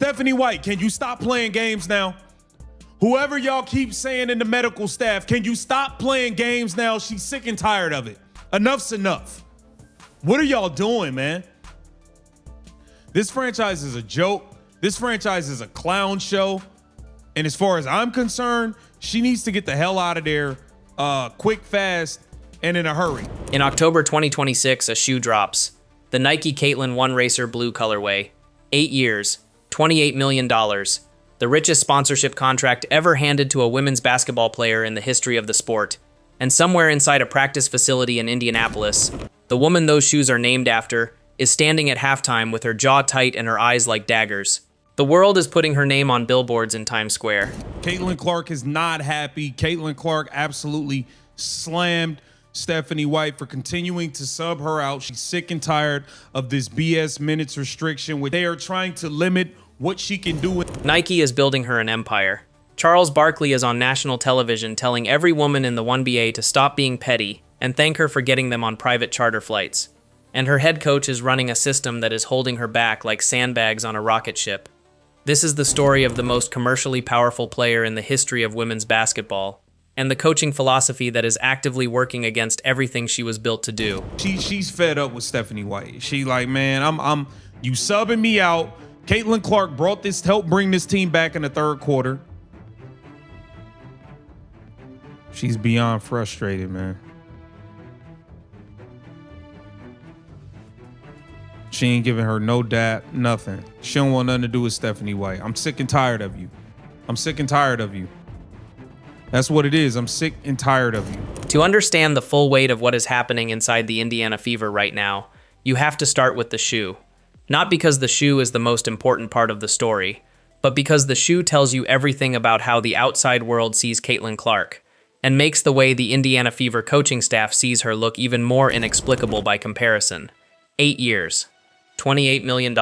Stephanie White, can you stop playing games now? Whoever y'all keep saying in the medical staff, can you stop playing games now? She's sick and tired of it. Enough's enough. What are y'all doing, man? This franchise is a joke. This franchise is a clown show. And as far as I'm concerned, she needs to get the hell out of there quick, fast, and in a hurry. In October 2026, a shoe drops. The Nike Caitlin One Racer Blue colorway. 8 years, $28 million. The richest sponsorship contract ever handed to a women's basketball player in the history of the sport. And somewhere inside a practice facility in Indianapolis, the woman those shoes are named after is standing at halftime with her jaw tight and her eyes like daggers. The world is putting her name on billboards in Times Square. Caitlin Clark is not happy. Caitlin Clark absolutely slammed Stephanie White for continuing to sub her out. She's sick and tired of this BS minutes restriction where they are trying to limit what she can do. Nike is building her an empire. Charles Barkley is on national television telling every woman in the 1BA to stop being petty and thank her for getting them on private charter flights. And her head coach is running a system that is holding her back like sandbags on a rocket ship. This is the story of the most commercially powerful player in the history of women's basketball, and the coaching philosophy that is actively working against everything she was built to do. She's fed up with Stephanie White. She like, man, I'm you subbing me out. Caitlin Clark helped bring this team back in the third quarter. She's beyond frustrated, man. She ain't giving her no dap, nothing. She don't want nothing to do with Stephanie White. I'm sick and tired of you. I'm sick and tired of you. That's what it is. I'm sick and tired of you. To understand the full weight of what is happening inside the Indiana Fever right now, you have to start with the shoe. Not because the shoe is the most important part of the story, but because the shoe tells you everything about how the outside world sees Caitlin Clark, and makes the way the Indiana Fever coaching staff sees her look even more inexplicable by comparison. 8 years. $28 million.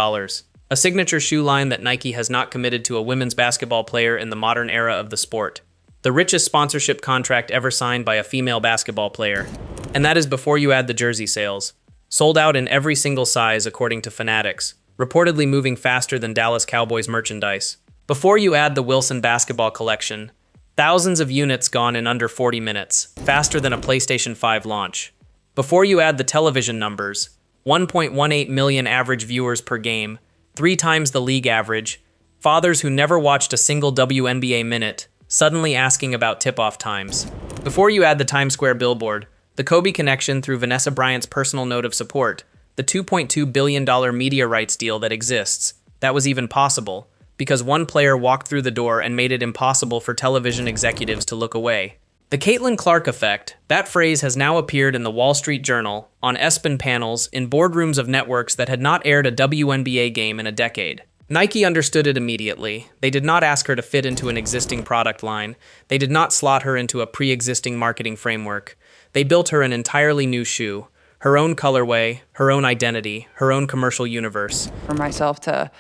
A signature shoe line that Nike has not committed to a women's basketball player in the modern era of the sport. The richest sponsorship contract ever signed by a female basketball player. And that is before you add the jersey sales. Sold out in every single size according to Fanatics, reportedly moving faster than Dallas Cowboys merchandise. Before you add the Wilson basketball collection, thousands of units gone in under 40 minutes, faster than a PlayStation 5 launch. Before you add the television numbers, 1.18 million average viewers per game, 3 times the league average, fathers who never watched a single WNBA minute, suddenly asking about tip-off times. Before you add the Times Square billboard, the Kobe connection through Vanessa Bryant's personal note of support, the $2.2 billion media rights deal that exists, that was even possible, because one player walked through the door and made it impossible for television executives to look away. The Caitlin Clark effect, that phrase has now appeared in the Wall Street Journal, on ESPN panels, in boardrooms of networks that had not aired a WNBA game in a decade. Nike understood it immediately. They did not ask her to fit into an existing product line. They did not slot her into a pre-existing marketing framework. They built her an entirely new shoe, her own colorway, her own identity, her own commercial universe. For myself to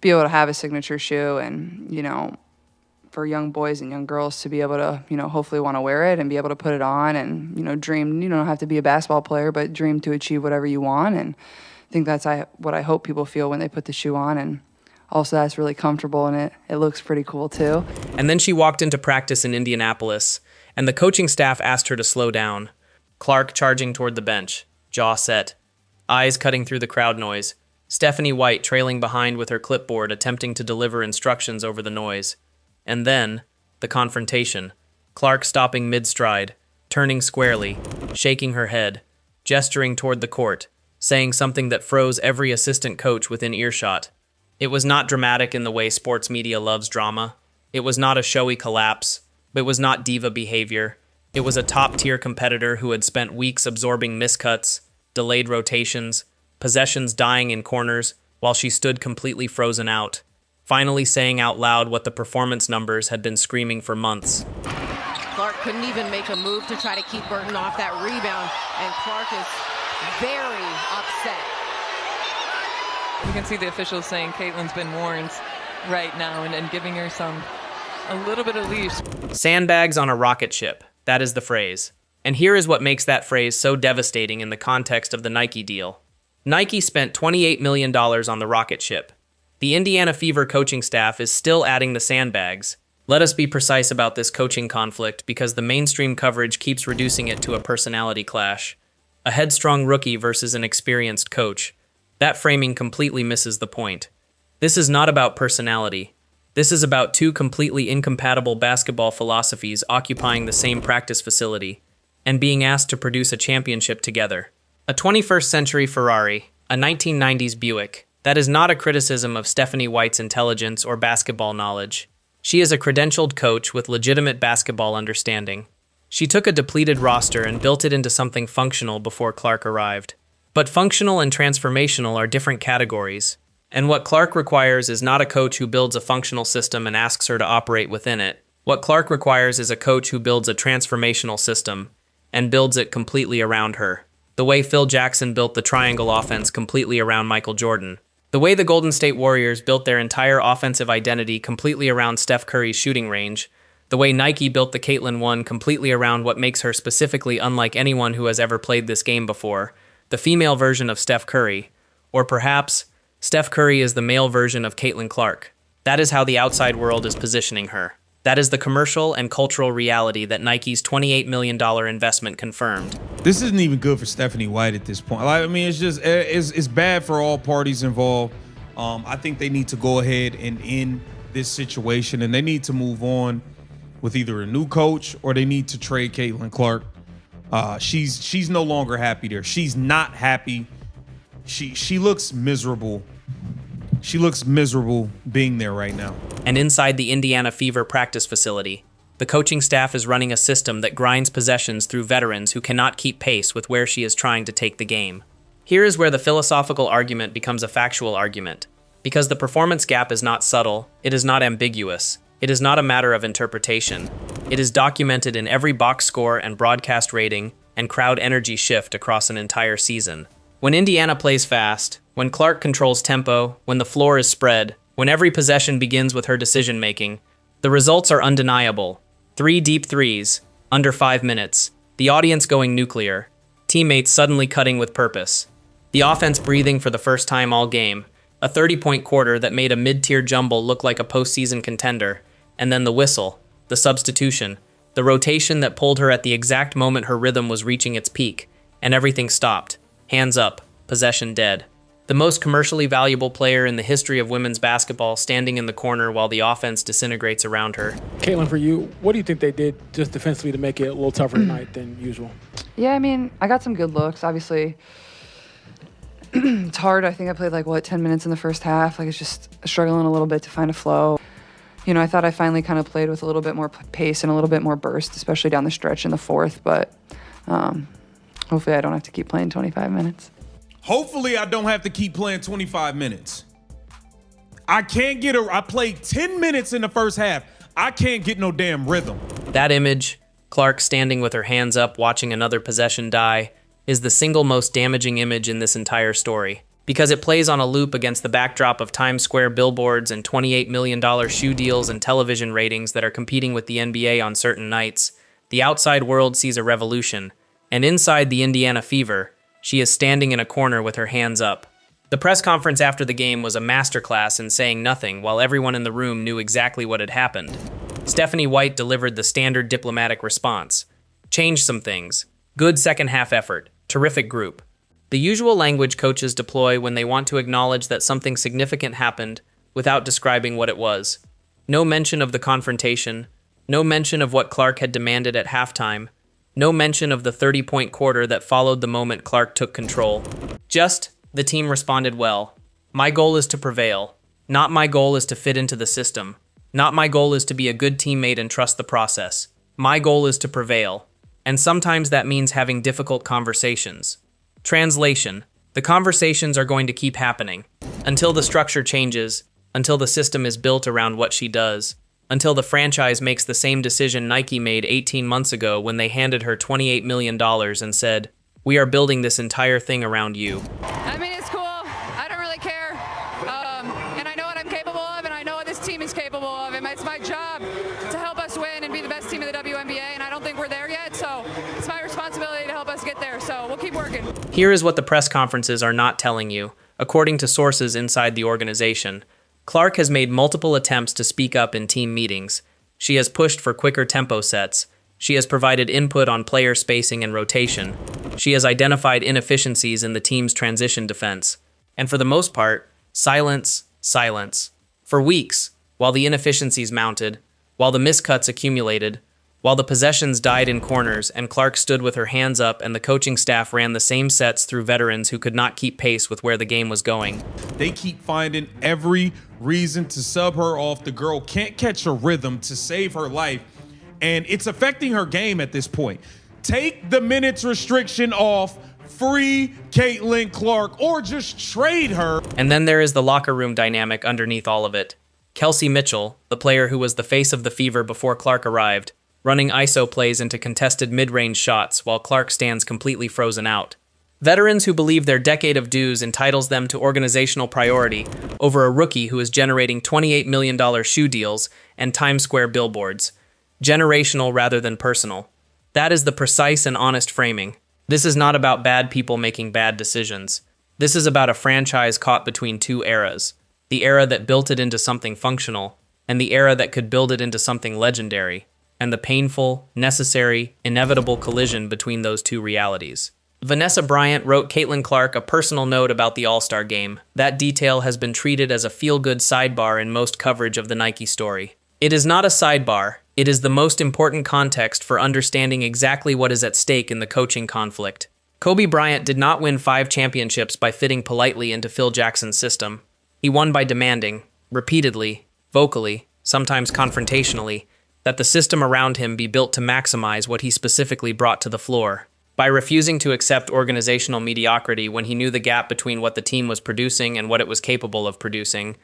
be able to have a signature shoe and, for young boys and young girls to be able to, hopefully want to wear it and be able to put it on and, dream. You don't have to be a basketball player, but dream to achieve whatever you want. And I think that's what I hope people feel when they put the shoe on. And also that's really comfortable and it looks pretty cool too. And then she walked into practice in Indianapolis, and the coaching staff asked her to slow down. Clark charging toward the bench, jaw set, eyes cutting through the crowd noise. Stephanie White trailing behind with her clipboard, attempting to deliver instructions over the noise. And then, the confrontation. Clark stopping mid-stride, turning squarely, shaking her head, gesturing toward the court, saying something that froze every assistant coach within earshot. It was not dramatic in the way sports media loves drama. It was not a showy collapse. It was not diva behavior. It was a top-tier competitor who had spent weeks absorbing miscuts, delayed rotations, possessions dying in corners, while she stood completely frozen out, finally saying out loud what the performance numbers had been screaming for months. Clark couldn't even make a move to try to keep Burton off that rebound, and Clark is very upset. You can see the officials saying Caitlin's been warned right now and giving her a little bit of leash. Sandbags on a rocket ship, that is the phrase. And here is what makes that phrase so devastating in the context of the Nike deal. Nike spent $28 million on the rocket ship. The Indiana Fever coaching staff is still adding the sandbags. Let us be precise about this coaching conflict because the mainstream coverage keeps reducing it to a personality clash. A headstrong rookie versus an experienced coach. That framing completely misses the point. This is not about personality. This is about two completely incompatible basketball philosophies occupying the same practice facility and being asked to produce a championship together. A 21st century Ferrari, a 1990s Buick. That is not a criticism of Stephanie White's intelligence or basketball knowledge. She is a credentialed coach with legitimate basketball understanding. She took a depleted roster and built it into something functional before Clark arrived. But functional and transformational are different categories. And what Clark requires is not a coach who builds a functional system and asks her to operate within it. What Clark requires is a coach who builds a transformational system and builds it completely around her. The way Phil Jackson built the triangle offense completely around Michael Jordan. The way the Golden State Warriors built their entire offensive identity completely around Steph Curry's shooting range. The way Nike built the Caitlin 1 completely around what makes her specifically unlike anyone who has ever played this game before. The female version of Steph Curry. Or perhaps, Steph Curry is the male version of Caitlin Clark. That is how the outside world is positioning her. That is the commercial and cultural reality that Nike's $28 million investment confirmed. This isn't even good for Stephanie White at this point. I mean, it's just it's bad for all parties involved. I think they need to go ahead and end this situation, and they need to move on with either a new coach or they need to trade Caitlin Clark. She's no longer happy there. She's not happy. She looks miserable. She looks miserable being there right now. And inside the Indiana Fever practice facility, the coaching staff is running a system that grinds possessions through veterans who cannot keep pace with where she is trying to take the game. Here is where the philosophical argument becomes a factual argument. Because the performance gap is not subtle, it is not ambiguous, it is not a matter of interpretation. It is documented in every box score and broadcast rating and crowd energy shift across an entire season. When Indiana plays fast, when Clark controls tempo, when the floor is spread, when every possession begins with her decision-making, the results are undeniable. 3 deep threes, under 5 minutes, the audience going nuclear, teammates suddenly cutting with purpose, the offense breathing for the first time all game, a 30-point quarter that made a mid-tier jumble look like a postseason contender, and then the whistle, the substitution, the rotation that pulled her at the exact moment her rhythm was reaching its peak, and everything stopped. Hands up, possession dead. The most commercially valuable player in the history of women's basketball standing in the corner while the offense disintegrates around her. Caitlin, for you, what do you think they did just defensively to make it a little tougher tonight than usual? Yeah, I mean, I got some good looks. Obviously, it's hard. I think I played 10 minutes in the first half. It's just struggling a little bit to find a flow. You know, I thought I finally kind of played with a little bit more pace and a little bit more burst, especially down the stretch in the fourth. But hopefully I don't have to keep playing 25 minutes. Hopefully I don't have to keep playing 25 minutes. I played 10 minutes in the first half. I can't get no damn rhythm. That image, Clark standing with her hands up watching another possession die, is the single most damaging image in this entire story. Because it plays on a loop against the backdrop of Times Square billboards and $28 million shoe deals and television ratings that are competing with the NBA on certain nights, the outside world sees a revolution. And inside the Indiana Fever, she is standing in a corner with her hands up. The press conference after the game was a masterclass in saying nothing while everyone in the room knew exactly what had happened. Stephanie White delivered the standard diplomatic response. Changed some things. Good second half effort. Terrific group. The usual language coaches deploy when they want to acknowledge that something significant happened without describing what it was. No mention of the confrontation. No mention of what Clark had demanded at halftime. No mention of the 30-point quarter that followed the moment Clark took control. Just, the team responded well. My goal is to prevail. Not my goal is to fit into the system. Not my goal is to be a good teammate and trust the process. My goal is to prevail. And sometimes that means having difficult conversations. Translation: the conversations are going to keep happening. Until the structure changes, until the system is built around what she does. Until the franchise makes the same decision Nike made 18 months ago when they handed her $28 million and said, "We are building this entire thing around you." I mean, it's cool. I don't really care. And I know what I'm capable of, and I know what this team is capable of. And it's my job to help us win and be the best team in the WNBA, and I don't think we're there yet, so it's my responsibility to help us get there. So we'll keep working. Here is what the press conferences are not telling you. According to sources inside the organization, Clark has made multiple attempts to speak up in team meetings. She has pushed for quicker tempo sets. She has provided input on player spacing and rotation. She has identified inefficiencies in the team's transition defense. And for the most part, silence, silence. For weeks, while the inefficiencies mounted, while the miscuts accumulated, while the possessions died in corners and Clark stood with her hands up and the coaching staff ran the same sets through veterans who could not keep pace with where the game was going. They keep finding every reason to sub her off. The girl can't catch a rhythm to save her life, and it's affecting her game at this point. Take the minutes restriction off, free Caitlin Clark, or just trade her. And then there is the locker room dynamic underneath all of it. Kelsey Mitchell, the player who was the face of the Fever before Clark arrived, running ISO plays into contested mid-range shots while Clark stands completely frozen out. Veterans who believe their decade of dues entitles them to organizational priority over a rookie who is generating $28 million shoe deals and Times Square billboards. Generational rather than personal. That is the precise and honest framing. This is not about bad people making bad decisions. This is about a franchise caught between two eras. The era that built it into something functional, and the era that could build it into something legendary, and the painful, necessary, inevitable collision between those two realities. Vanessa Bryant wrote Caitlin Clark a personal note about the All-Star Game. That detail has been treated as a feel-good sidebar in most coverage of the Nike story. It is not a sidebar. It is the most important context for understanding exactly what is at stake in the coaching conflict. Kobe Bryant did not win 5 championships by fitting politely into Phil Jackson's system. He won by demanding, repeatedly, vocally, sometimes confrontationally, that the system around him be built to maximize what he specifically brought to the floor. By refusing to accept organizational mediocrity when he knew the gap between what the team was producing and what it was capable of producing.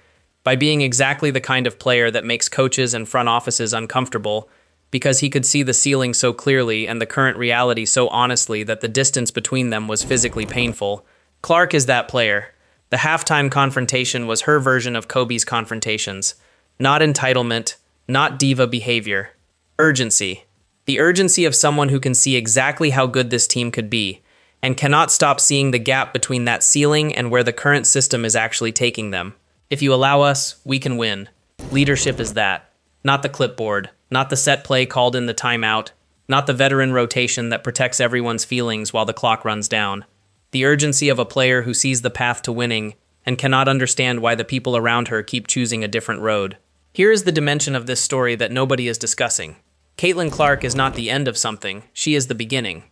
By being exactly the kind of player that makes coaches and front offices uncomfortable because he could see the ceiling so clearly and the current reality so honestly that the distance between them was physically painful. Clark is that player. The halftime confrontation was her version of Kobe's confrontations. Not entitlement, not diva behavior. Urgency. The urgency of someone who can see exactly how good this team could be and cannot stop seeing the gap between that ceiling and where the current system is actually taking them. If you allow us, we can win. Leadership is that. Not the clipboard, not the set play called in the timeout, not the veteran rotation that protects everyone's feelings while the clock runs down. The urgency of a player who sees the path to winning and cannot understand why the people around her keep choosing a different road. Here is the dimension of this story that nobody is discussing. Caitlin Clark is not the end of something, she is the beginning.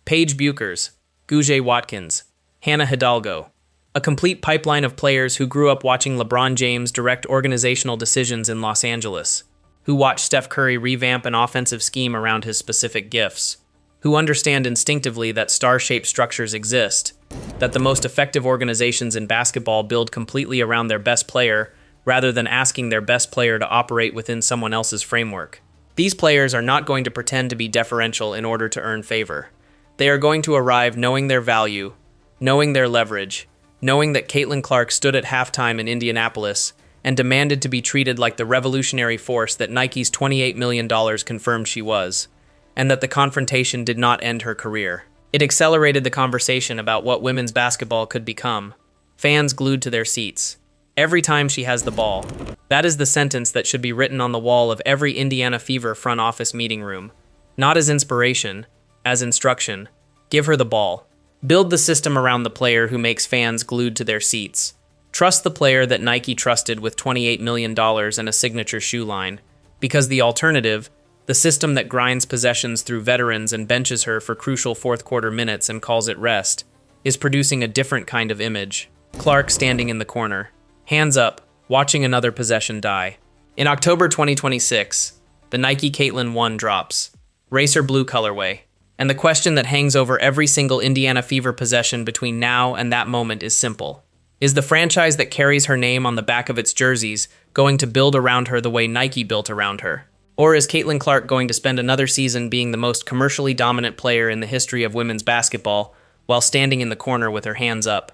Paige Buchers, Goujet Watkins, Hannah Hidalgo. A complete pipeline of players who grew up watching LeBron James direct organizational decisions in Los Angeles, who watched Steph Curry revamp an offensive scheme around his specific gifts, who understand instinctively that star-shaped structures exist, that the most effective organizations in basketball build completely around their best player rather than asking their best player to operate within someone else's framework. These players are not going to pretend to be deferential in order to earn favor. They are going to arrive knowing their value, knowing their leverage, knowing that Caitlin Clark stood at halftime in Indianapolis and demanded to be treated like the revolutionary force that Nike's $28 million confirmed she was, and that the confrontation did not end her career. It accelerated the conversation about what women's basketball could become. Fans glued to their seats. Every time she has the ball. That is the sentence that should be written on the wall of every Indiana Fever front office meeting room. Not as inspiration, as instruction. Give her the ball. Build the system around the player who makes fans glued to their seats. Trust the player that Nike trusted with $28 million and a signature shoe line. Because the alternative, the system that grinds possessions through veterans and benches her for crucial fourth-quarter minutes and calls it rest, is producing a different kind of image. Clark standing in the corner. Hands up, watching another possession die. In October 2026, the Nike Caitlin 1 drops. Racer blue colorway. And the question that hangs over every single Indiana Fever possession between now and that moment is simple. Is the franchise that carries her name on the back of its jerseys going to build around her the way Nike built around her? Or is Caitlin Clark going to spend another season being the most commercially dominant player in the history of women's basketball while standing in the corner with her hands up?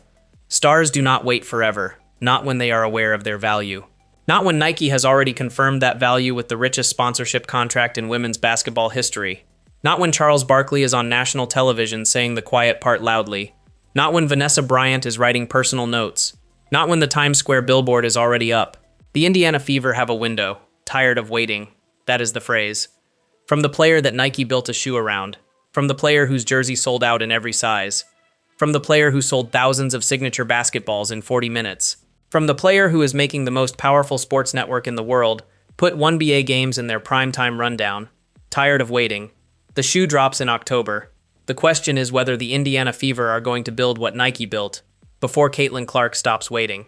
Stars do not wait forever, not when they are aware of their value. Not when Nike has already confirmed that value with the richest sponsorship contract in women's basketball history. Not when Charles Barkley is on national television saying the quiet part loudly. Not when Vanessa Bryant is writing personal notes. Not when the Times Square billboard is already up. The Indiana Fever have a window. Tired of waiting. That is the phrase. From the player that Nike built a shoe around. From the player whose jersey sold out in every size. From the player who sold thousands of signature basketballs in 40 minutes. From the player who is making the most powerful sports network in the world put 1BA games in their primetime rundown. Tired of waiting. The shoe drops in October. The question is whether the Indiana Fever are going to build what Nike built before Caitlin Clark stops waiting.